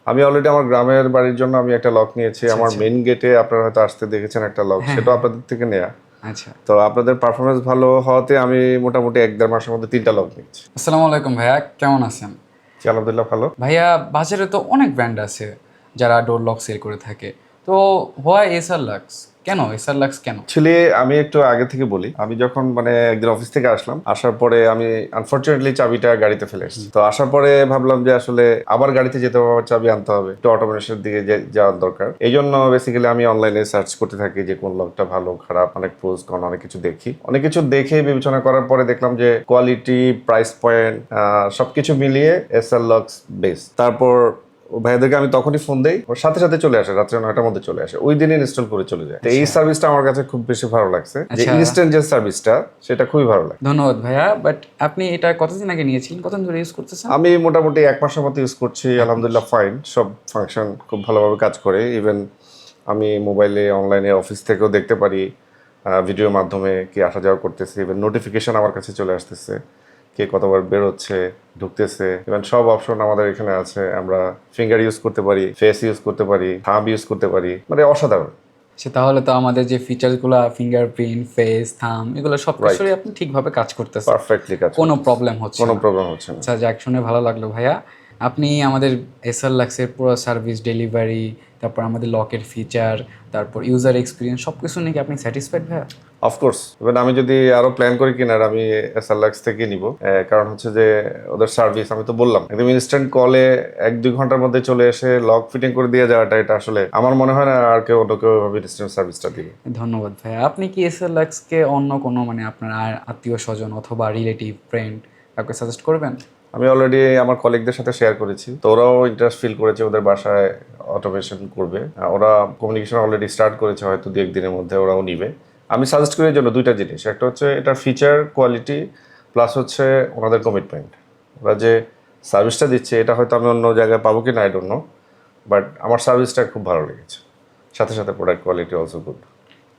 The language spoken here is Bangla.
আমি অলরেডি আমার গ্রামের বাড়ির জন্য আমি একটা লক নিয়েছি। আচ্ছা, আমার আচ্ছা। মেইন গেটে আপনারা হয়তো আসতে দেখেছেন একটা লক, হ্যাঁ, সেটা হ্যাঁ। আপনাদের থেকে নেয়া। আচ্ছা। তো আপনাদের পারফরমেন্স ভালো হওয়াতে আমি মোটামুটি ১-১.৫ মাসের মধ্যে ৩টা লক নিচ্ছি। আসসালামু আলাইকুম ভাইয়া, কেমন আছেন? জি, আলহামদুলিল্লাহ ভালো। ভাইয়া, বাজারে তো অনেক ব্র্যান্ড আছে যারা ডোর লক সেল করে থাকে। তো হোয়াই এসআর লাক্স? কেন এসআর লাক্স কেন? অ্যাকচুয়ালি আমি একটু আগে থেকে বলি, আমি যখন একদিন অফিস থেকে আসলাম, আসার পরে আমি আনফরচুনেটলি চাবিটা গাড়িতে ফেলে এসেছি। তো আসার পরে ভাবলাম যে আসলে আবার গাড়িতে যেতে হবে, আবার চাবি আনতে হবে, একটু অটোমেশনের দিকে যাওয়ার দরকার। এই জন্য বেসিক্যালি আমি অনলাইনে সার্চ করতে থাকি যে কোন লকটা ভালো খারাপ, অনেক প্রোজ কন অনেক কিছু দেখি। অনেক কিছু দেখে বিবেচনা করার পরে দেখলাম যে কোয়ালিটি, প্রাইস পয়েন্ট সবকিছু মিলিয়ে এসআর লকস বেস্ট। তারপর ও ভাইয়াদেরকে আমি তখনই ফোন দেই, ওর সাথে সাথে চলে আসে, রাত্রে 9টার মধ্যে চলে আসে, ওই দিনই ইনস্টল করে চলে যায়। তো এই সার্ভিসটা আমার কাছে খুব বেশি ভালো লাগছে, যে আচ্ছা। ইনস্ট্যান্ট যে সার্ভিসটা সেটা খুবই ভালো লাগে। ধন্যবাদ ভাইয়া, বাট আপনি এটা কতদিন আগে নিয়েছিলেন, কতদিন ধরে ইউজ করতেছেন? আমি মোটামুটি 1 মাসের মতো ইউজ করছি, আলহামদুলিল্লাহ ফাইন, সব ফাংশন খুব ভালোভাবে কাজ করে। ইভেন আমি মোবাইলে অনলাইনে অফিস থেকেও দেখতে পারি, ভিডিওর মাধ্যমে কি আসা যাওয়া করতেছে, ইভেন নোটিফিকেশন আমার কাছে চলে আসতেছে, কে কতবার বেরোচ্ছে ঢুকতেছে, ইভেন সব অপশন আমাদের এখানে আছে। আমরা ফিঙ্গার ইউজ করতে পারি, ফেস ইউজ করতে পারি, থাম্ব ইউজ করতে পারি, অসাধারণ। সে তাহলে তো আমাদের যে ফিচারসগুলো, ফিঙ্গারপ্রিন্ট, ফেস, থাম, এগুলো সব কিছুই আপনি ঠিকভাবে কাজ করতেছেন, পারফেক্টলি কাজ কোনো করতেছে। প্রবলেম হচ্ছে কোনো না। প্রবলেম হচ্ছে না। আচ্ছা, যাক, শুনে ভালো লাগলো ভাইয়া। আপনি আমাদের এসআর লাক্সের পুরো সার্ভিস, ডেলিভারি, তারপর আমাদের লকের ফিচার, তারপর ইউজার এক্সপিরিয়েন্স সব কিছু নিয়ে কি আপনি স্যাটিসফাইড ভাইয়া? অফকোর্স, ইভেন আমি যদি আরো প্ল্যান করি কিনার, আমি এসএলএক্স থেকে নিব। কারণ হচ্ছে যে ওদের সার্ভিস, আমি তো বললাম, একদম ইনস্ট্যান্ট কলে 1-2 ঘন্টার মধ্যে চলে এসে লক ফিটিং করে দিয়ে যাওয়াটা, এটা আসলে আমার মনে হয় না আর কেউ অন্য কেউ এভাবে ইনস্ট্যান্ট সার্ভিসটা দিবে। ধন্যবাদ ভাইয়া। আপনি কি এসআর লাক্সকে অন্য কোনো মানে আপনার আত্মীয় স্বজন অথবা রিলেটিভ, ফ্রেন্ড কাউকে সাজেস্ট করবেন? আমি অলরেডি আমার কলিগদের সাথে শেয়ার করেছি, তো ওরাও ইন্টারেস্ট ফিল করেছে, ওদের বাসায় অটোমেশন করবে। ওরা কমিউনিকেশন অলরেডি স্টার্ট করেছে, হয়তো 2-1 দিনের মধ্যে ওরাও নিবে। আমি সাজেস্ট করি এর জন্য 2টা জিনিস, একটা হচ্ছে এটার ফিচার কোয়ালিটি, প্লাস হচ্ছে ওনাদের কমিটমেন্ট। ওরা যে সার্ভিসটা দিচ্ছে, এটা হয়তো আমি অন্য জায়গায় পাবো কি না আই ডোন্ট নো, বাট আমার সার্ভিসটা খুব ভালো লেগেছে, সাথে সাথে প্রোডাক্ট কোয়ালিটি অলসো গুড।